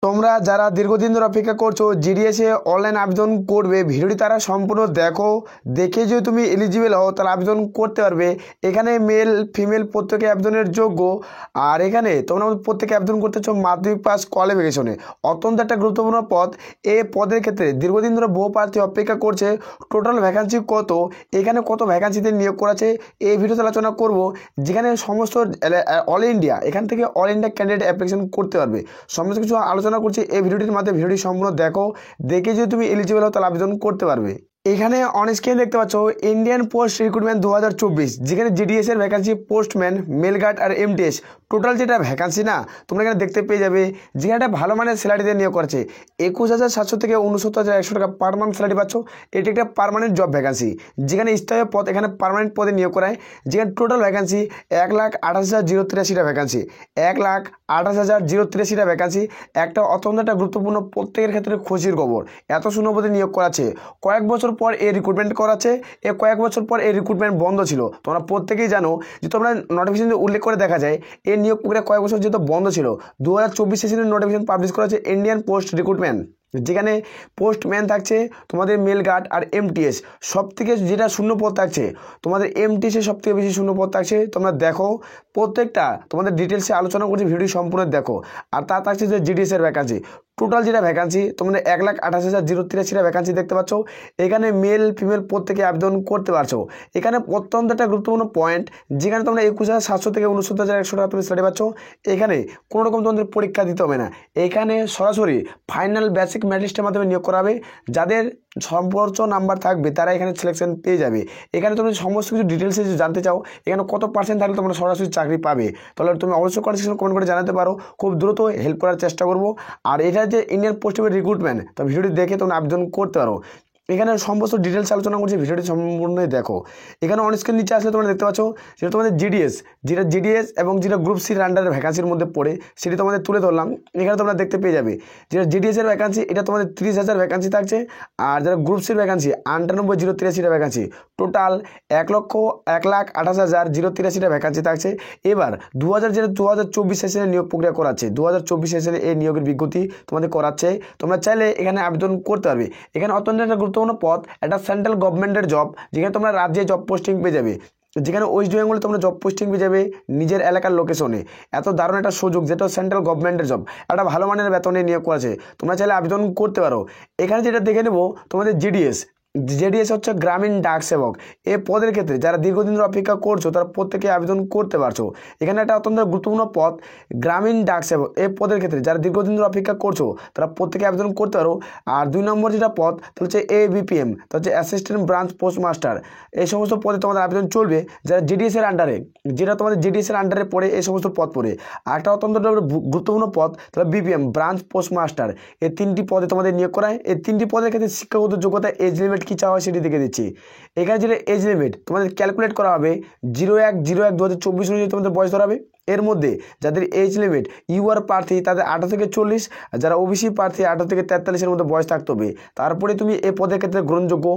তোমরা যারা দীর্ঘদিন ধরে অপেক্ষা করছো জিডিএসে অনলাইন আবেদন করবে, ভিডিওটি তারা সম্পূর্ণ দেখো। দেখে যদি তুমি এলিজিবল হও তাহলে আবেদন করতে পারবে। এখানে মেল ফিমেল প্রত্যেকে আবেদনের যোগ্য। আর এখানে তোমরা প্রত্যেকে আবেদন করতেছো মাধ্যমিক পাস কোয়ালিফিকেশনে। অত্যন্ত একটা গুরুত্বপূর্ণ পদ। এই পদের ক্ষেত্রে দীর্ঘদিন ধরে বহু প্রার্থী অপেক্ষা করছে। টোটাল ভ্যাকান্সি কত, এখানে কত ভ্যাকান্সিতে নিয়োগ করেছে এই ভিডিওতে আলোচনা করব। যেখানে সমস্ত অল ইন্ডিয়া, এখান থেকে অল ইন্ডিয়া ক্যান্ডিডেট অ্যাপ্লিকেশন করতে পারবে। সমস্ত কিছু আলোচনা করছি এই ভিডিওটির মাধ্যমে। ভিডিওটি সম্পূর্ণ দেখো, দেখে যদি তুমি এলিজিবল হও তাহলে আবেদন করতে পারবে। এখানে অন স্ক্রিন দেখতে পাচ্ছ ইন্ডিয়ান পোস্ট রিক্রুটমেন্ট 2024, যেখানে জিডিএস এর ভ্যাকান্সি পোস্টম্যান, মেল গার্ড আর এমটিএস টোটাল যেটা ভ্যাকান্সি না তোমরা এখানে দেখতে পেয়ে যাবে। যেখানে একটা ভালো মানের স্যালারিতে নিয়োগ করেছে 21,700 থেকে 69,100 টাকা পার মান্থ স্যালারি পাচ্ছ। এটি একটা পার্মানেন্ট জব ভ্যাকান্সি, যেখানে স্থায়ী পদ, এখানে পার্মানেন্ট পদে নিয়োগ করায়। যেখানে টোটাল ভ্যাকান্সি 1,28,083টা ভ্যাকান্সি, 1,28,083টা ভ্যাকান্সি। একটা অত্যন্ত একটা গুরুত্বপূর্ণ, প্রত্যেকের ক্ষেত্রে খুশির খবর। এত শূন্য পদে নিয়োগ করাচ্ছে। কয়েক বছর পর এই রিক্রুটমেন্ট করাচ্ছে। কয়েক বছর পর এই রিক্রুটমেন্ট বন্ধ ছিল। তোমরা প্রত্যেকেই জানো যে তোমরা নোটিফিকেশন উল্লেখ করে দেখা যায় এই নিয়োগ প্রক্রিয়া কয়েক বছর যেহেতু বন্ধ ছিল। 2024 সেশনের নোটিফিকেশন পাবলিশ করা হচ্ছে ইন্ডিয়ান পোস্ট রিক্রুটমেন্ট, যেখানে পোস্টম্যান থাকছে তোমাদের, মেল গার্ড আর এমটিএস সব থেকে যেটা শূন্য পদ থাকছে। তোমাদের এমটিএসে সব থেকে বেশি শূন্য পদ থাকছে। তোমরা দেখো প্রত্যেকটা তোমাদের ডিটেলসে আলোচনা করছি, ভিডিও সম্পূর্ণ দেখো। আর তা থাকছে যে জিডিএস এর ভ্যাকান্সি টোটাল যেটা ভ্যাকান্সি তোমাদের 1,28,083টা ভ্যাকান্সি দেখতে পাচ্ছ। এখানে মেল ফিমেল প্রত্যেকে আবেদন করতে পারছো। এখানে অত্যন্ত একটা গুরুত্বপূর্ণ পয়েন্ট, যেখানে তোমরা 21,700 থেকে 69,100 টাকা তুমি স্টাডি পাচ্ছ। এখানে কোনো রকম তোমাদের পরীক্ষা দিতে হবে না। এখানে সরাসরি ফাইনাল বেসিক মেরিট লিস্টের মাধ্যমে নিয়োগ করাবে। যাদের সর্বোচ্চ নাম্বার থাকবে তারা এখানে সিলেকশন পেয়ে যাবে। এখানে তুমি সমস্ত কিছু ডিটেলসে জানতে চাও এখানে কত পার্সেন্ট থাকলে তোমরা সরাসরি চাকরি পাবে, তাহলে তুমি অবশ্যই কমেন্ট করে জানাতে পারো। খুব দ্রুত হেল্প করার চেষ্টা করব। আর এটা যে ইন্ডিয়ান পোস্ট রিক্রুটমেন্ট, তো ভিডিওটি দেখে তোমরা আবেদন করতে পারো। এখানে সমস্ত ডিটেলস আলোচনা করছি, ভিডিওটি সম্পূর্ণই দেখো। এখানে অন স্ক্রিন নিচে আসলে তোমরা দেখতে পাচ্ছ যেটা তোমাদের জিডিএস, যেটা জিডিএস এবং যেটা গ্রুপ সির আন্ডারের ভ্যাকান্সির মধ্যে পড়ে সেটি তোমাদের তুলে ধরলাম। এখানে তোমরা দেখতে পেয়ে যাবে যেটা জিডিএস এর ভ্যাকান্সি, এটা তোমাদের 30,000 ভ্যাকান্সি থাকছে। আর যারা গ্রুপ সির ভ্যাকান্সি 98,083টা ভ্যাকান্সি, টোটাল 1,28,083টা ভ্যাকান্সি থাকছে। এবার 2024 সেশনে নিয়োগ প্রক্রিয়া করাচ্ছে। 2024 সেশনে এই নিয়োগের বিজ্ঞপ্তি তোমাদের করাচ্ছে। তোমরা চাইলে এখানে আবেদন করতে পারবে। এখানে অত্যন্ত একটা গুরুত্বপূর্ণ পদ, একটা সেন্ট্রাল গভর্নমেন্টের জব, যেখানে তোমরা রাজ্যে জব পোস্টিং পেয়ে যাবে। যেখানে ওয়েস্ট বেঙ্গলে তোমরা জব পোস্টিং পেয়ে যাবে নিজের এলাকার লোকেশনে। এত দারুণ একটা সুযোগ, যেটা সেন্ট্রাল গভর্নমেন্টের জব, একটা ভালো মানের বেতনে নিয়োগ করেছে। তোমরা চাইলে আবেদন করতে পারো। এখানে যেটা দেখে নেব তোমাদের জিডিএস হচ্ছে গ্রামীণ ডাক সেবক। এই পদের ক্ষেত্রে যারা দীর্ঘদিন ধরে অপেক্ষা করছো তারা প্রত্যেকে আবেদন করতে পারছো। এখানে একটা অত্যন্ত গুরুত্বপূর্ণ পদ, গ্রামীণ ডাক সেবক। এই পদের ক্ষেত্রে যারা দীর্ঘদিন ধরে অপেক্ষা করছো তারা প্রত্যেকে আবেদন করতে পারো। আর 2 নম্বর যেটা পদ তাহলে হচ্ছে ABPM, তা হচ্ছে অ্যাসিস্ট্যান্ট ব্রাঞ্চ পোস্টমাস্টার। এই সমস্ত পদে তোমাদের আবেদন চলবে যারা জিডিএস এর আন্ডারে, যেটা তোমাদের জিডিএস এর আন্ডারে পড়ে এই সমস্ত পদ পড়ে। আর একটা অত্যন্ত গুরুত্বপূর্ণ পদ তাহলে BPM, ব্রাঞ্চ পোস্টমাস্টার। এই 3টি পদে তোমাদের নিয়োগ করায়। এই 3টি পদের ক্ষেত্রে শিক্ষাগত যোগ্যতা, এজ লিমিট কি চাওয়া হয় সেটি দেখে দিচ্ছি। এখানে যেটা এজ লিমিট তোমাদের ক্যালকুলেট করা হবে 01/01/2024 অনুযায়ী তোমাদের বয়স ধরা হবে। এর মধ্যে যাদের এজ লিমিট ইউআর প্রার্থী তাদের 18 থেকে 40, আর যারা ওবিসি প্রার্থী 18 থেকে 43-এর মধ্যে বয়স থাকতে হবে। তারপরে তুমি এই পদের ক্ষেত্রে গ্রহণযোগ্য।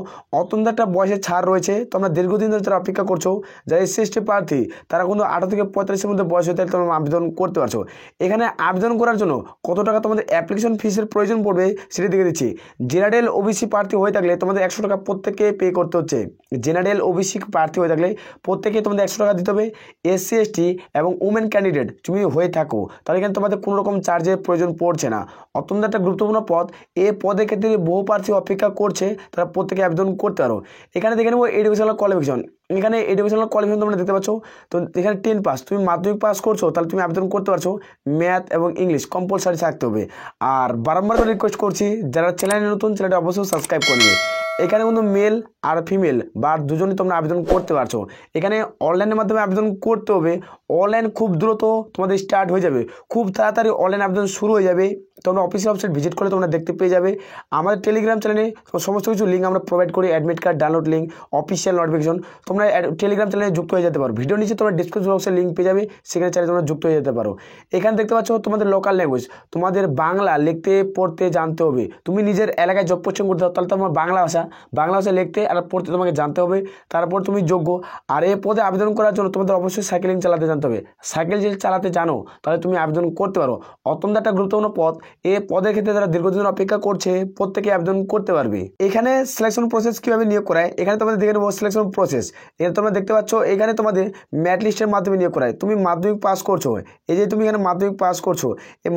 অত্যন্ত একটা বয়সের ছাড় রয়েছে। তোমরা দীর্ঘদিন ধরে যারা অপেক্ষা করছো, যারা SC/ST প্রার্থী তারা কিন্তু 18 থেকে 45-এর মধ্যে বয়স হতে তোমরা আবেদন করতে পারছো। এখানে আবেদন করার জন্য কত টাকা তোমাদের অ্যাপ্লিকেশন ফিসের প্রয়োজন পড়বে সেটি দেখে দিচ্ছি। জেনারেল ওবিসি প্রার্থী হয়ে থাকলে তোমাদের 100 টাকা প্রত্যেককে পে করতে হচ্ছে। জেনারেল ওবিসি প্রার্থী হয়ে থাকলে প্রত্যেকে তোমাদের 100 টাকা দিতে হবে। SC/ST এবং উমেন ক্যান্ডিডেট তুমি হয়ে থাকো তাহলে কিন্তু তোমাদের কোনো রকম চার্জের প্রয়োজন পড়ছে না। অত্যন্ত একটা গুরুত্বপূর্ণ পদ। এই পদের ক্ষেত্রে বহু প্রার্থী অপেক্ষা করছে, তারা প্রত্যেকে আবেদন করতে পারো। এখানে দেখে নেবো এডুকেশনাল কোয়ালিফিকেশন। এখানে এডুকেশনাল কোয়ালিফিকেশন তোমরা দেখতে পাচ্ছ। তো এখানে 10 পাস, তুমি মাধ্যমিক পাস করছো তাহলে তুমি আবেদন করতে পারছো। ম্যাথ এবং ইংলিশ কম্পালসারি থাকতে হবে। আর বারবার রিকোয়েস্ট করছি যারা চ্যানেলে নতুন, চ্যানেলটা অবশ্যই সাবস্ক্রাইব করবে। এখানে কিন্তু মেল আর ফিমেল বা দুজনই তোমরা আবেদন করতে পারছো। এখানে অনলাইনের মাধ্যমে আবেদন করতে হবে। অনলাইন খুব দ্রুত তোমাদের স্টার্ট হয়ে যাবে, খুব তাড়াতাড়ি অনলাইন আবেদন শুরু হয়ে যাবে। তোমরা অফিসিয়াল ওয়েবসাইট ভিজিট করে তোমরা দেখতে পেয়ে যাবে। আমাদের টেলিগ্রাম চ্যানেলে সমস্ত কিছু লিঙ্ক আমরা প্রোভাইড করি, admit card download link, official notification. তোমরা টেলিগ্রাম চ্যানেলে যুক্ত হয়ে যেতে পারো। ভিডিও নিচে তোমরা ডিসক্রিপশন বক্সে লিঙ্ক পেয়ে যাবে, সেখানে চাইলে তোমরা যুক্ত হয়ে যেতে পারো। এখানে দেখতে পাচ্ছ তোমাদের লোকাল ল্যাঙ্গুয়েজ, তোমাদের বাংলা লিখতে পড়তে জানতে হবে। তুমি নিজের এলাকায় জব পোস্টিং করতে হবে তাহলে তোমার বাংলা ভাষা লিখতে আর পড়তে তোমাকে জানতে হবে, তারপর তুমি যোগ্য। আর এই পদে আবেদন করার জন্য তোমাদের অবশ্যই সাইকেলিং চালাতে জানতে হবে। সাইকেল যদি চালাতে জানো তাহলে তুমি আবেদন করতে পারো। অত্যন্ত একটা গুরুত্বপূর্ণ পদ। এ পদের ক্ষেত্রে যারা দীর্ঘদিন অপেক্ষা করছে প্রত্যেকে আবেদন করতে পারবে। এখানে সিলেকশন প্রসেস কীভাবে নিয়োগ করায় এখানে তোমাদের দেখে নেবো সিলেকশন প্রসেস। এখানে তোমরা দেখতে পাচ্ছ এখানে তোমাদের ম্যারিট লিস্টের মাধ্যমে নিয়োগ করায়। তুমি মাধ্যমিক পাস করছো, এই যে তুমি এখানে মাধ্যমিক পাস করছো, এই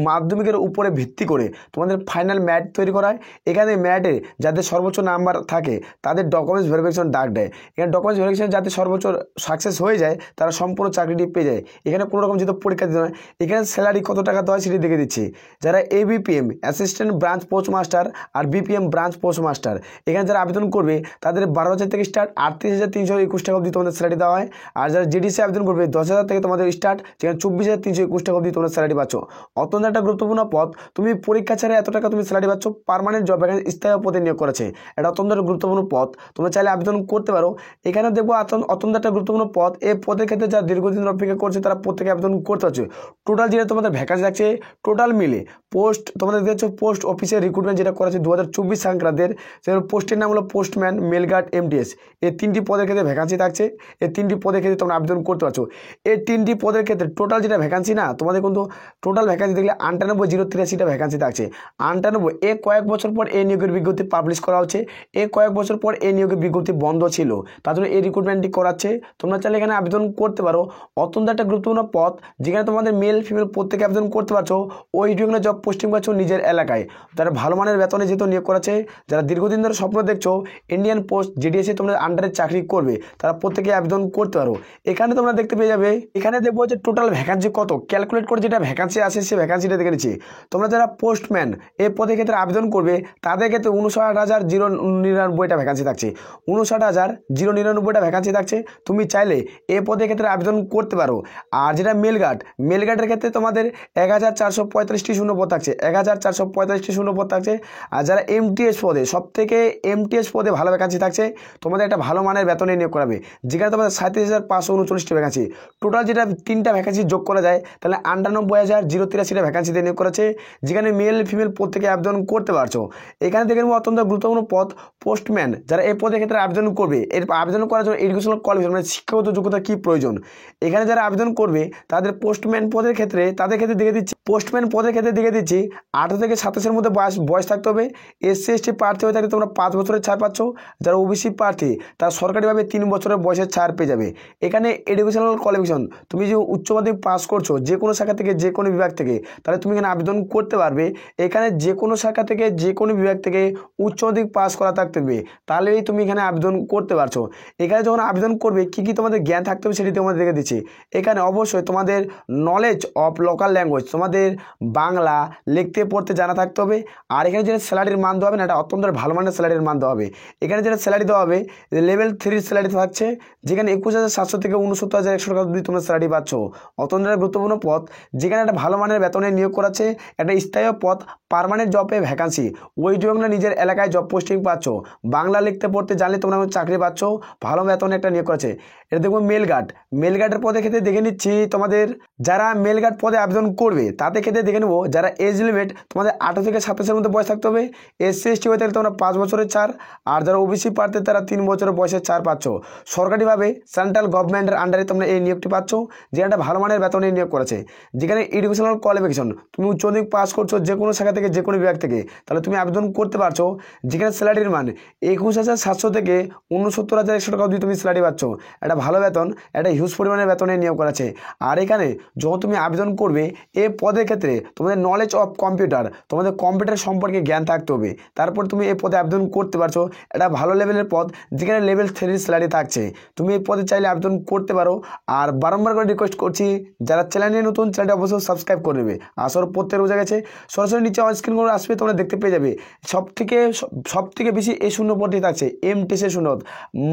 মাধ্যমিকের উপরে ভিত্তি করে তোমাদের ফাইনাল ম্যারিট তৈরি করায়। এখানে ম্যারিটে যাদের সর্বোচ্চ নাম্বার থাকে তাদের ডকুমেন্টস ভেরিফিকেশন ডাক দেয়। এখানে ডকুমেন্টস ভেরিফিকেশন যাতে সর্বোচ্চ সাকসেস হয়ে যায় তারা সম্পূর্ণ চাকরিটি পেয়ে যায়। এখানে কোনো রকম যেহেতু পরীক্ষা দিতে হয়, এখানে স্যালারি কত টাকা দেওয়া হয় সেটি দেখে দিচ্ছি। যারা ABPM assistant branch post master আর BPM ব্রাঞ্চ পোস্ট মাস্টার এখানে যারা আবেদন করবে তাদের 12,000 থেকে স্টার্ট 38,321 টাকা অবধি তোমাদের স্যালারি দেওয়া হয়। আর যারা JDC আবেদন করবে 10,000 থেকে তোমাদের স্টার্ট, যেখানে 24,321 টাকা অবধি তোমরা স্যালারি পাচ্ছ। অত্যন্ত একটা গুরুত্বপূর্ণ পদ, তুমি পরীক্ষা ছাড়া এত টাকা তুমি স্যালারি পাচ্ছ। পার্মানেন্ট জব এখানে স্থায়ী পদে নিয়োগ করেছে, এটা অত্যন্ত গুরুত্বপূর্ণ পদ, তোমরা চাইলে আবেদন করতে পারো। এখানে দেখবো অত্যন্ত একটা গুরুত্বপূর্ণ পদ, এই পদের ক্ষেত্রে যারা দীর্ঘদিন অপেক্ষা করছে তারা প্রত্যেকে আবেদন করতে পারছে। টোটাল যেটা তোমাদের ভ্যাকান্সি থাকছে টোটাল মিলে পোস্ট তোমাদের দেখছো পোস্ট অফিসের রিক্রুটমেন্ট যেটা করেছে 2024 সংক্রান্তের, সেখানে পোস্টের নাম হলো পোস্টম্যান, মেলগার্ড, MTS। এই 3টি পদের ক্ষেত্রে ভ্যাকান্সি থাকছে। এই 3টি পদের ক্ষেত্রে তোমরা আবেদন করতে পারছো। এই 3টি পদের ক্ষেত্রে টোটাল যেটা ভ্যাকান্সি না তোমাদের কিন্তু টোটাল ভ্যাকান্সি দেখলে 98,083টা ভ্যাকান্সি থাকছে। 98 এ কয়েক বছর পর এই নিয়োগের বিজ্ঞপ্তি পাবলিশ করা হচ্ছে। এ কয়েক বছর পর এই নিয়োগের বিজ্ঞপ্তি বন্ধ ছিল, তার জন্য এই রিক্রুটমেন্টটি করাচ্ছে। তোমরা চাইলে এখানে আবেদন করতে পারো। অত্যন্ত একটা গুরুত্বপূর্ণ পদ, যেখানে তোমাদের মেল ফিমেল প্রত্যেকে আবেদন করতে পারছো। ওই রিক্রুটমেন্ট জব পোস্টিং পাচ্ছ নিজের এলাকায়, যারা ভালো মানের বেতনে যেহেতু নিয়োগ করাচ্ছে। যারা দীর্ঘদিন ধরে স্বপ্ন দেখছো ইন্ডিয়ান পোস্ট JDSে তোমরা আন্ডারে চাকরি করবে তারা প্রত্যেকে আবেদন করতে পারো। এখানে তোমরা দেখতে পেয়ে যাবে, এখানে দেখবো যে টোটাল ভ্যাকান্সি কত ক্যালকুলেট করে যেটা ভ্যাকান্সি আসে সেই ভ্যাকান্সিটা দেখে নিচ্ছি। তোমরা যারা পোস্টম্যান এই পদের ক্ষেত্রে আবেদন করবে তাদের ক্ষেত্রে 59,099টা ভ্যাকান্সি থাকছে। 59,099টা ভ্যাকান্সি থাকছে। তুমি চাইলে এই পদের ক্ষেত্রে আবেদন করতে পারো। আর যেটা মেলগার্ডের ক্ষেত্রে তোমাদের 1,435টি শূন্যপদ থাকছে, 1,435টি শূন্যপদ থাকছে। আর যারা MTS পদে সবথেকে MTS পদে ভালো ভ্যাকান্সি থাকছে, তোমাদের একটা ভালো মানের বেতনে নিয়োগ করাবে, যেখানে তোমাদের 37,539টি ভ্যাকান্সি। টোটাল যেটা 3টা ভ্যাকান্সি যোগ করা যায় তাহলে 98,083টা ভ্যাকান্সিতে নিয়োগ করেছে, যেখানে মেল ফিমেল প্রত্যেকে আবেদন করতে পারছো। এখানে দেখে নেবো অত্যন্ত গুরুত্বপূর্ণ পদ পোস্টম্যান। যারা এই পদের ক্ষেত্রে আবেদন করবে, এর আবেদন করার জন্য এডুকেশনাল কোয়ালিফিকেশন মানে শিক্ষাগত যোগ্যতা কী প্রয়োজন, এখানে যারা আবেদন করবে তাদের পোস্টম্যান পদের ক্ষেত্রে তাদের ক্ষেত্রে দেখে দিচ্ছি। পোস্টম্যান পদের ক্ষেত্রে দেখে দিচ্ছি 18 থেকে 27-এর মধ্যে বয়স থাকতে হবে। SC/ST প্রার্থী হয়ে থাকলে তোমরা 5 বছরের ছাড় পাচ্ছ। যারা OBC প্রার্থী তারা সরকারিভাবে 3 বছরের বয়সের ছাড় পেয়ে যাবে। এখানে এডুকেশনাল কোয়ালিফিকেশন, তুমি যে উচ্চ মাধ্যমিক পাস করছো যে কোনো শাখা থেকে যে কোনো বিভাগ থেকে, তাহলে তুমি এখানে আবেদন করতে পারবে। এখানে যে কোনো শাখা থেকে যে কোনো বিভাগ থেকে উচ্চ মাধ্যমিক পাস করা থাকতে হবে, তাহলেই তুমি এখানে আবেদন করতে পারছো। এখানে যখন আবেদন করবে কী কী তোমাদের জ্ঞান থাকতে হবে সেটি তোমাদের দেখে দিচ্ছি। এখানে অবশ্যই তোমাদের নলেজ অফ লোকাল ল্যাঙ্গুয়েজ, তোমাদের বাংলা লিখতে পড়তে জানা থাকতে হবে। আর এখানে যেটা স্যালারির মান দেওয়া হবে না, এটা অত্যন্ত ভালো মানের স্যালারির মান দেওয়া হবে। এখানে যেটা স্যালারি দেওয়া হবে লেভেল 3 স্যালারি থাকছে, যেখানে 21,700 থেকে 69,100 টাকা অবধি তোমরা স্যালারি পাচ্ছ। অত্যন্ত গুরুত্বপূর্ণ পদ, যেখানে একটা ভালো মানের বেতনে নিয়োগ করাচ্ছে, একটা স্থায়ী পদ, পার্মানেন্ট জবে ভ্যাকান্সি। ওই তোমরা নিজের এলাকায় জব পোস্টিং পাচ্ছ, বাংলা লিখতে পড়তে জানলে তোমরা চাকরি পাচ্ছ, ভালো বেতনে একটা নিয়োগ করেছে। এটা দেখবো মেলগার্ডের পদে ক্ষেত্রে দেখে নিচ্ছি। তোমাদের যারা মেলগার্ড পদে আবেদন করবে তাদের ক্ষেত্রে দেখে নেবো যারা এজ লিমিট তোমাদের 18 থেকে 27-এর মধ্যে বয়স থাকতে হবে। SC/ST হয়ে থাকলে তোমরা 5 বছরের ছাড়। আর যারা OBC প্রার্থী তারা 3 বছরের বয়সের ছাড় পাচ্ছ। সরকারিভাবে সেন্ট্রাল গভর্নমেন্টের আন্ডারে তোমরা এই নিয়োগটি পাচ্ছ, যেখানে ভালো মানের বেতনে নিয়োগ করেছে। যেখানে এডুকেশনাল কোয়ালিফিকেশন, তুমি উচ্চ মাধ্যমিক পাস করছো যে কোনো শাখা থেকে যে কোনো বিভাগ থেকে, তাহলে তুমি আবেদন করতে পারছো। যেখানে স্যালারির মান 21,700 থেকে 69,100 টাকা অবধি তুমি স্যালারি পাচ্ছ। একটা ভালো বেতন, একটা হিউজ পরিমাণের বেতনে নিয়োগ করেছে। আর এখানে যখন তুমি আবেদন করবে এই পদের ক্ষেত্রে তোমাদের নলেজ অফ কম্পিউটার, তোমাদের কম্পিউটার সম্পর্কে জ্ঞান থাকতে হবে, তারপর তুমি এই পদে আবেদন করতে পারছো। এটা ভালো লেভেলের পদ, যেখানে লেভেল 3 স্যালারি থাকছে। তুমি এই পদে চাইলে আবেদন করতে পারো। আর বারংবার করে রিকোয়েস্ট করছি, যারা চ্যানেলে নতুন চ্যানেলটা অবশ্যই সাবস্ক্রাইব করে নেবে। আসর পড়তে রোজা গেছে, সরাসরি নিচে স্ক্রিন করে আসবে, তোমরা দেখতে পেয়ে যাবে। সব থেকে বেশি এই শূন্য পদটি থাকছে MTS শূন্যপদ,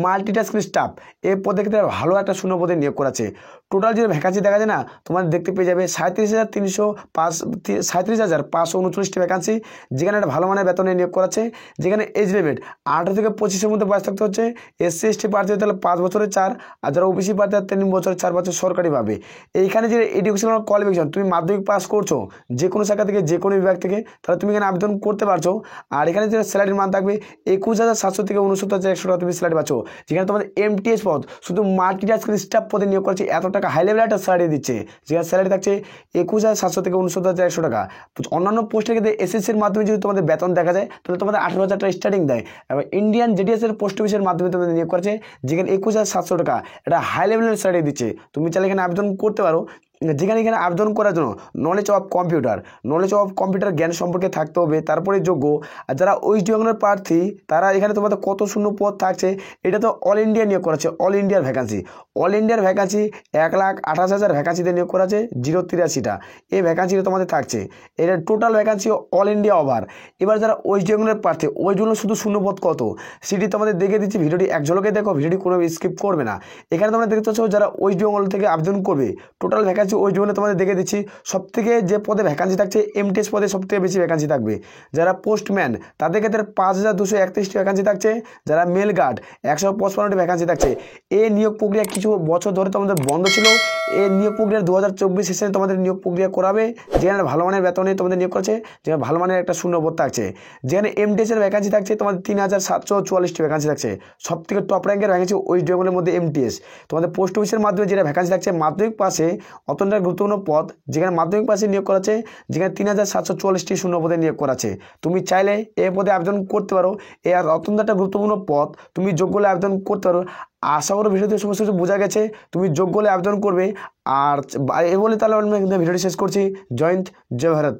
মাল্টিটাস্কিং স্টাফ। এই পদে ক্ষেত্রে ভালো একটা শূন্য পদে নিয়োগ করাছে। টোটাল যে ভ্যাকান্সি দেখা যায় না, তোমাদের দেখতে পেয়ে যাবে 37,539টি ভ্যাকান্সি, যেখানে একটা ভালো মানের বেতনে নিয়োগ করাচ্ছে। যেখানে এজ লিমিট 18 থেকে 25-এর মধ্যে বয়স থাকতে হচ্ছে। SC/ST প্রার্থী হতে হলে 5 বছরের ছাড়। আর যারা OBC প্রার্থী 3 বছরের ছাড় পাচ্ছে সরকারিভাবে। এইখানে যে এডুকেশনাল কোয়ালিফিকেশন, তুমি মাধ্যমিক পাস করছো যে কোনো শাখা থেকে যে কোনো বিভাগ থেকে, তাহলে তুমি এখানে আবেদন করতে পারছো। আর এখানে যে স্যালারির মান থাকবে 21,700 থেকে 69,100 টাকা তুমি স্যালারি পাচ্ছ। যেখানে তোমাদের MTS পদ শুধু মাল্টিটাস্কিং স্টাফ পদে নিয়োগ করেছে, এত টাকা হাই লেভেল একটা স্যালারি দিচ্ছে। যেখানে স্যালারি থাকছে 21,700 700 থেকে 69,100 টাকা। অন্যান্য পোস্টের ক্ষেত্রে এসএসসির মাধ্যমে যদি তোমাদের বেতন দেখা যায় তাহলে তোমাদের 18,000 টাকা স্টার্টিং দেয়। এবং ইন্ডিয়ান জেডিএসের পোস্ট অফিসের মাধ্যমে তোমাদের নিয়োগ করেছে, যেখানে 21,700 টাকা এটা হাই লেভেলের স্যালারি দিচ্ছে। তুমি চাইলে এখানে আবেদন করতে পারো। যেখানে এখানে আবেদন করার জন্য নলেজ অফ কম্পিউটার জ্ঞান সম্পর্কে থাকতে হবে, তারপরে যোগ্য। আর যারা ওয়েস্ট বেঙ্গলের প্রার্থী তারা এখানে তোমাদের কত শূন্য পদ থাকছে, এটা তো অল ইন্ডিয়া নিয়োগ করাচ্ছে, অল ইন্ডিয়ার ভ্যাকান্সি 1,28,000 ভ্যাকান্সিতে নিয়োগ করাছে 083টা এই ভ্যাকান্সিটা তোমাদের থাকছে। এটা total vacancy all India over. এবার যারা ওয়েস্ট বেঙ্গলের প্রার্থী ওয়েস্ট বেঙ্গল শুধু শূন্যপদ কত সেটি তোমাদের দেখে দিচ্ছি, ভিডিওটি এক ঝলকে দেখো, ভিডিওটি কোনো স্কিপ করবে না। এখানে তোমরা দেখতে পাচ্ছ যারা ওয়েস্ট বেঙ্গল থেকে আবেদন করবে টোটাল ভ্যাকান্সি ওয়েস্ট বেঙ্গলে তোমাদের দেখে দিচ্ছি। সবথেকে যে পদে ভ্যাকান্সি থাকছে এমটিএস পদে সবথেকে বেশি ভ্যাকান্সি থাকবে। যারা পোস্টম্যান তাদের ক্ষেত্রে 5,231টি ভ্যাকান্সি থাকছে। যারা মেল গার্ড 155টি ভ্যাকান্সি থাকছে। এই নিয়োগ প্রক্রিয়া কিছু বছর ধরে তোমাদের বন্ধ ছিল। এই নিয়োগ প্রক্রিয়া 2024 সেশনে তোমাদের নিয়োগ প্রক্রিয়া করাবে, যেখানে ভালো মানের বেতনে তোমাদের নিয়োগ করছে, যেখানে ভালো মানের একটা শূন্যপদ থাকছে। যেখানে এমটিএস এর ভ্যাকান্সি থাকছে তোমাদের 3,744টি ভ্যাকান্সি থাকছে। সব থেকে টপ র্যাঙ্কের ভ্যাকান্সি ওয়েস্ট বেঙ্গলের মধ্যে এমটিএস। তোমাদের পোস্ট অফিসের মাধ্যমে যেটা ভ্যাকান্সি থাকছে মাধ্যমিক পাশে অত্যন্ত গুরুত্বপূর্ণ পদ, যেখানে মাধ্যমিক পাশে নিয়োগ করাচ্ছে, যেখানে 3,744টি শূন্যপদে নিয়োগ করাচ্ছে। তুমি চাইলে এই পদে আবেদন করতে পারো। এই অত্যন্ত একটা গুরুত্বপূর্ণ পদ, তুমি যোগ্য হলে আবেদন করতে পারো। আশা করি ভিডিওতে সমস্ত কিছু বোঝা গেছে, তুমি যোগ্য হলে আবেদন করবে। আর এই বলে তাহলে আমি ভিডিওটি শেষ করছি। জয় হিন্দ, জয় ভারত।